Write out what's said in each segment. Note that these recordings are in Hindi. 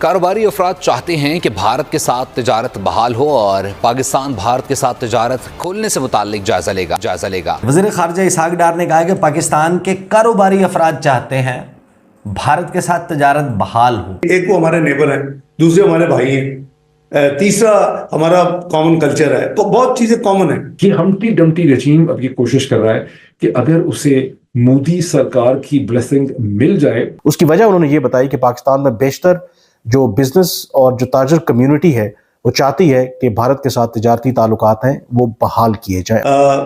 कारोबारी अफराद चाहते हैं कि भारत के साथ तिजारत बहाल हो और पाकिस्तान भारत के साथ तिजारत खोलने से मुताल्लिक जायजा लेगा। वज़ीर ख़ारिजा इसहाक डार ने कहा है कि पाकिस्तान के कारोबारी अफराद चाहते हैं भारत के साथ तिजारत बहाल हो। एक वो हमारे नेबर हैं, दूसरे हमारे भाई हैं, तीसरा हमारा कॉमन कल्चर है, तो बहुत चीजें कॉमन है। ये हम्टी डम्टी रजीम अब ये कोशिश कर रहा है कि अगर उसे मोदी सरकार की ब्लेसिंग मिल जाए। उसकी वजह उन्होंने ये बताई कि पाकिस्तान में बेशतर जो बिजनेस और जो ताजर कम्युनिटी है वो चाहती है कि भारत के साथ तिजारती ताल्लुकात हैं वो बहाल किए जाए।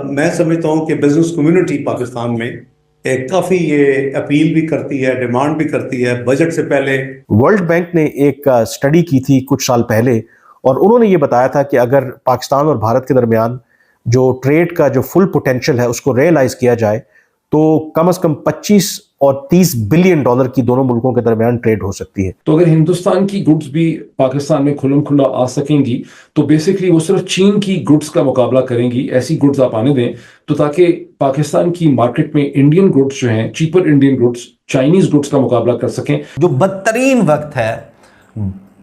मैं समझता हूँ कि बिजनेस कम्युनिटी पाकिस्तान में काफी ये अपील भी करती है, डिमांड भी करती है बजट से पहले। वर्ल्ड बैंक ने एक स्टडी की थी कुछ साल पहले और उन्होंने ये बताया था कि अगर पाकिस्तान और भारत के दरमियान जो ट्रेड का जो फुल पोटेंशियल है उसको रियलाइज किया जाए तो कम से कम 25 और 30 बिलियन डॉलर की दोनों मुल्कों के दरमियान ट्रेड हो सकती है। तो अगर हिंदुस्तान की गुड्स भी पाकिस्तान में खुल्लम खुल्ला आ सकेंगी तो बेसिकली वो सिर्फ चीन की गुड्स का मुकाबला करेंगी। ऐसी गुड्स आप आने दें तो ताकि पाकिस्तान की मार्केट में इंडियन गुड्स जो हैं, cheaper Indian goods, Chinese goods का मुकाबला कर सकें। जो बदतरीन वक्त है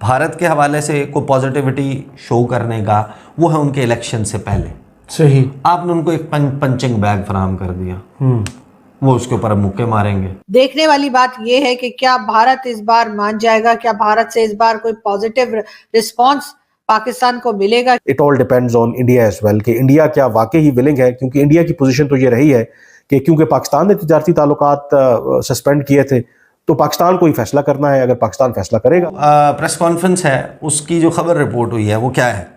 भारत के हवाले से को पॉजिटिविटी शो करने का वो है उनके इलेक्शन से पहले। सही, आपने उनको एक पंचिंग बैग फराहम कर दिया, वो उसके ऊपर मुक्के मारेंगे। देखने वाली बात यह है कि क्या भारत इस बार मान जाएगा, क्या भारत से इस बार कोई पॉजिटिव रिस्पांस पाकिस्तान को मिलेगा। It all depends on India as well कि इंडिया क्या वाकई ही विलिंग है, क्योंकि इंडिया की पोजीशन तो ये रही है कि क्योंकि पाकिस्तान ने तिजारती ताल्लुकात सस्पेंड किए थे तो पाकिस्तान को ही फैसला करना है। अगर पाकिस्तान फैसला करेगा, प्रेस कॉन्फ्रेंस है उसकी जो खबर रिपोर्ट हुई है वो क्या है,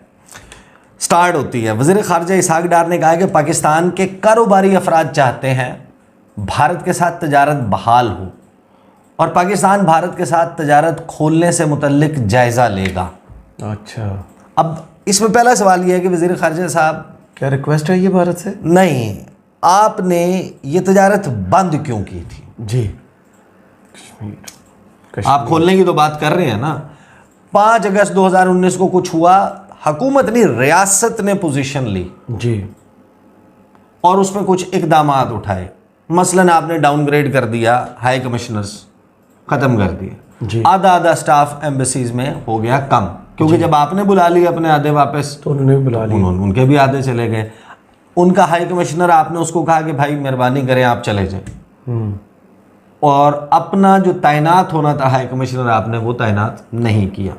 स्टार्ट होती है। वज़ीर ख़ारिजा इसहाक डार ने कहा है कि पाकिस्तान के कारोबारी अफराद चाहते हैं भारत के साथ तिजारत बहाल हो और पाकिस्तान भारत के साथ तिजारत खोलने से मुतल्लिक जायज़ा लेगा। अच्छा, अब इसमें पहला सवाल यह है कि वज़ीर ख़ारिजा साहब क्या रिक्वेस्ट है ये भारत से? नहीं, आपने ये तिजारत बंद क्यों की थी? जी, आप खोलने की तो बात कर रहे हैं ना। 5 अगस्त 2019 को कुछ हुआ, हुकूमत ने, रियासत ने पोजीशन ली जी और उसमें कुछ इकदामात उठाए। मसलन आपने डाउनग्रेड कर दिया हाई कमिश्नर्स, ख़त्म कर दिए, आधा स्टाफ एम्बेसीज में हो गया कम, क्योंकि जब आपने बुला लिया अपने आधे वापस तो उन्होंने बुला लिया, उनके भी आधे चले गए। उनका हाई कमिश्नर, आपने उसको कहा कि भाई मेहरबानी करें आप चले जाए, और अपना जो तैनात होना था हाई कमिश्नर आपने वो तैनात नहीं किया।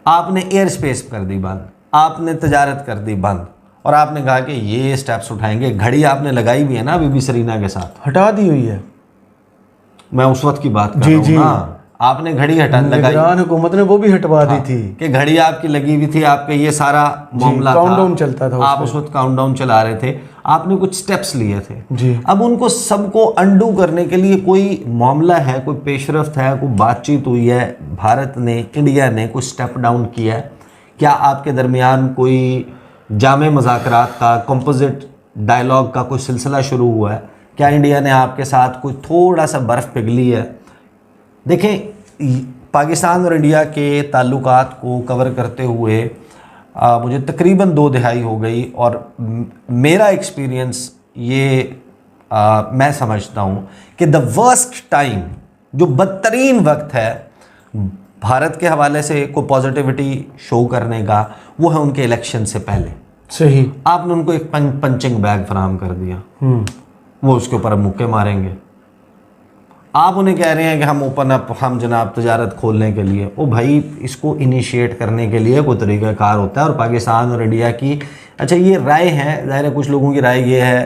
आपने एयर स्पेस कर दी बंद, आपने तजारत कर दी बंद, और आपने कहा कि ये स्टेप्स उठाएंगे। घड़ी आपने लगाई भी है ना बीबी सरीना के साथ, हटा दी हुई है। मैं उस वक्त की बात कर रहा हूं ना, आपने घड़ी लगाई, हुकूमत ने वो भी हटवा दी थी कि घड़ी आपकी लगी हुई थी, आपका ये सारा मामला काउंटडाउन चलता था, आप उस वक्त काउंटडाउन चला रहे थे, आपने कुछ स्टेप्स लिए थे जी। अब उनको सबको अंडू करने के लिए कोई मामला है, कोई पेशरफ्त है, कोई बातचीत हुई है, भारत ने, इंडिया ने कोई स्टेप डाउन किया है क्या? आपके दरमियान कोई जामे मुज़ाकरात का, कंपोजिट डायलॉग का कोई सिलसिला शुरू हुआ है क्या? इंडिया ने आपके साथ कोई थोड़ा सा बर्फ़ पिघली है? देखें, पाकिस्तान और इंडिया के ताल्लुकात को कवर करते हुए मुझे तकरीबन 2 दहाई हो गई, और मेरा एक्सपीरियंस ये मैं समझता हूँ कि द वर्स्ट टाइम, जो बदतरीन वक्त है भारत के हवाले से को पॉजिटिविटी शो करने का, वो है उनके इलेक्शन से पहले। सही, आपने उनको एक पंचिंग बैग फराहम कर दिया, वो उसके ऊपर मुक्के मारेंगे। आप उन्हें कह रहे हैं कि हम ओपन अप, हम जनाब तजारत खोलने के लिए, ओ भाई इसको इनिशिएट करने के लिए कोई तरीक़ाकार होता है। और पाकिस्तान और इंडिया की, अच्छा ये राय है, ज़ाहिर है कुछ लोगों की राय ये है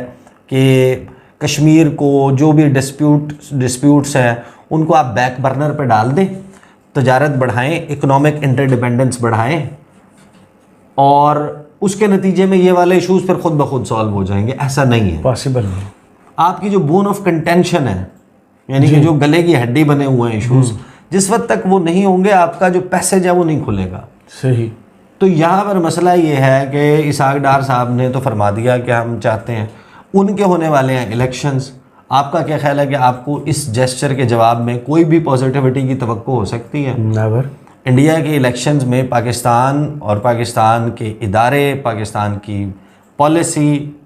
कि कश्मीर को जो भी डिस्प्यूट्स हैं उनको आप बैक बर्नर पे डाल दें, तजारत बढ़ाएं, इकोनॉमिक इंटरडिपेंडेंस बढ़ाएं, और उसके नतीजे में ये वाले इशूज़ फिर खुद ब खुद सॉल्व हो जाएंगे। ऐसा नहीं है, पॉसिबल नहीं। आपकी जो बोन ऑफ कंटेंशन है, यानी कि जो गले की हड्डी बने हुए हैं इशूज़, जिस वक्त तक वो नहीं होंगे आपका जो पैसेज है वो नहीं खुलेगा। सही, तो यहाँ पर मसला ये है कि इसहाक डार साहब ने तो फरमा दिया कि हम चाहते हैं, उनके होने वाले हैं इलेक्शंस। आपका क्या ख्याल है कि आपको इस जेस्चर के जवाब में कोई भी पॉजिटिविटी की तवक्को हो सकती है? नेवर। इंडिया के इलेक्शंस में पाकिस्तान और पाकिस्तान के इदारे, पाकिस्तान की पॉलिसी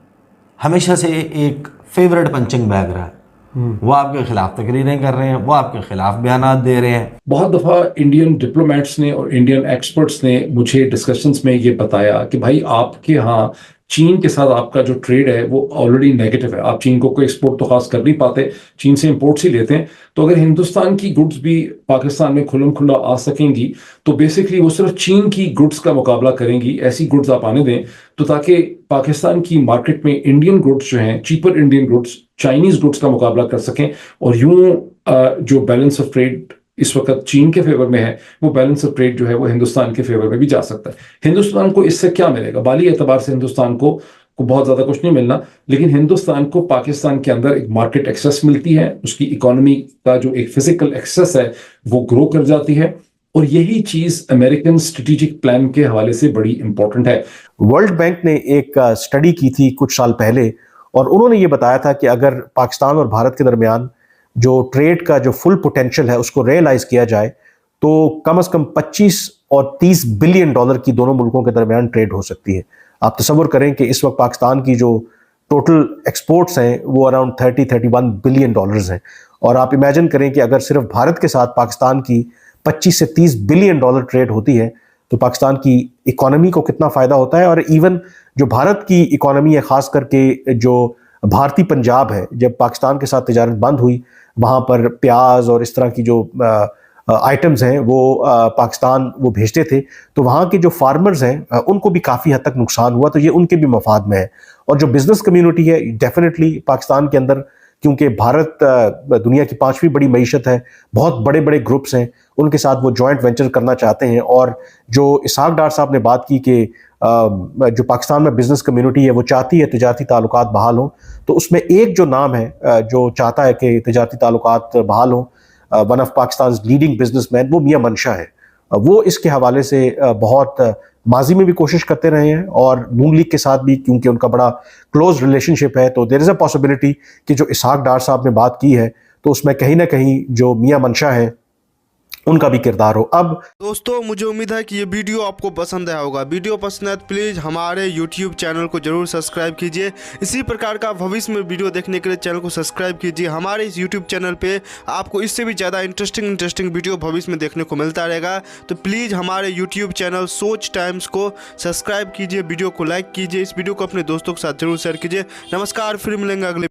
हमेशा से एक फेवरेट पंचिंग बैग रहा है। वो आपके खिलाफ तकरीरें कर रहे हैं, वो आपके खिलाफ बयानात दे रहे हैं। बहुत दफ़ा इंडियन डिप्लोमेट्स ने और इंडियन एक्सपर्ट्स ने मुझे डिस्कशंस में ये बताया कि भाई आपके यहाँ चीन के साथ आपका जो ट्रेड है वो ऑलरेडी नेगेटिव है, आप चीन को कोई एक्सपोर्ट तो खास कर नहीं पाते, चीन से इंपोर्ट्स ही लेते हैं। तो अगर हिंदुस्तान की गुड्स भी पाकिस्तान में खुल्लम खुल्ला आ सकेंगी तो बेसिकली वो सिर्फ चीन की गुड्स का मुकाबला करेंगी, ऐसी गुड्स आप आने दें तो ताकि पाकिस्तान की मार्केट में इंडियन गुड्स जो हैं, cheaper Indian goods, Chinese goods का मुकाबला कर सकें और यूं जो बैलेंस ऑफ ट्रेड इस वक्त चीन के फेवर में है वो बैलेंस ऑफ ट्रेड जो है वो हिंदुस्तान के फेवर में भी जा सकता है। हिंदुस्तान को इससे क्या मिलेगा? माली एतबार से हिंदुस्तान को बहुत ज्यादा कुछ नहीं मिलना, लेकिन हिंदुस्तान को पाकिस्तान के अंदर एक मार्केट एक्सेस मिलती है, उसकी इकोनॉमी का जो एक फिजिकल एक्सेस है वो ग्रो कर जाती है और यही चीज अमेरिकन स्ट्रेटेजिक प्लान के हवाले से बड़ी इंपॉर्टेंट है। वर्ल्ड बैंक ने एक स्टडी की थी कुछ साल पहले और उन्होंने ये बताया था कि अगर पाकिस्तान और भारत के दरमियान जो ट्रेड का जो फुल पोटेंशियल है उसको रियलाइज किया जाए तो कम से कम 25 और 30 बिलियन डॉलर की दोनों मुल्कों के दरमियान ट्रेड हो सकती है। आप तसव्वुर करें कि इस वक्त पाकिस्तान की जो टोटल एक्सपोर्ट्स हैं वो अराउंड 30-31 बिलियन डॉलर्स हैं और आप इमेजिन करें कि अगर सिर्फ भारत के साथ पाकिस्तान की 25 से 30 बिलियन डॉलर ट्रेड होती है तो पाकिस्तान की इकोनॉमी को कितना फ़ायदा होता है। और इवन जो भारत की इकोनॉमी है, ख़ास करके जो भारतीय पंजाब है, जब पाकिस्तान के साथ तिजारत बंद हुई वहाँ पर प्याज और इस तरह की जो आइटम्स हैं वो पाकिस्तान वो भेजते थे, तो वहाँ के जो फार्मर्स हैं उनको भी काफ़ी हद तक नुकसान हुआ, तो ये उनके भी मफाद में है। और जो बिज़नेस कम्युनिटी है डेफिनेटली पाकिस्तान के अंदर, क्योंकि भारत दुनिया की 5वीं बड़ी मईशत है, बहुत बड़े बड़े ग्रुप्स हैं, उनके साथ वो जॉइंट वेंचर करना चाहते हैं। और जो इसहाक डार साहब ने बात की कि जो पाकिस्तान में बिज़नेस कम्युनिटी है वो चाहती है तिजारती ताल्लुकात बहाल हों, तो उसमें एक जो नाम है जो चाहता है कि तिजारती ताल्लुकात बहाल हों, one of Pakistan leading businessman, वो मियां मंशा है। वो इसके हवाले से बहुत माजी में भी कोशिश करते रहे हैं और नून लीग के साथ भी, क्योंकि उनका बड़ा क्लोज रिलेशनशिप है, तो देयर इज़ अ पॉसिबिलिटी कि जो इसहाक डार साहब ने बात की है तो उसमें कहीं ना कहीं जो मियां मंशा है उनका भी किरदार हो। अब दोस्तों मुझे उम्मीद है कि ये वीडियो आपको पसंद आया होगा। वीडियो पसंद है तो प्लीज़ हमारे YouTube चैनल को जरूर सब्सक्राइब कीजिए। इसी प्रकार का भविष्य में वीडियो देखने के लिए चैनल को सब्सक्राइब कीजिए। हमारे इस YouTube चैनल पे आपको इससे भी ज़्यादा इंटरेस्टिंग वीडियो भविष्य में देखने को मिलता रहेगा। तो प्लीज़ हमारे YouTube चैनल सोच टाइम्स को सब्सक्राइब कीजिए, वीडियो को लाइक कीजिए, इस वीडियो को अपने दोस्तों के साथ जरूर शेयर कीजिए। नमस्कार, फिर मिलेंगे अगले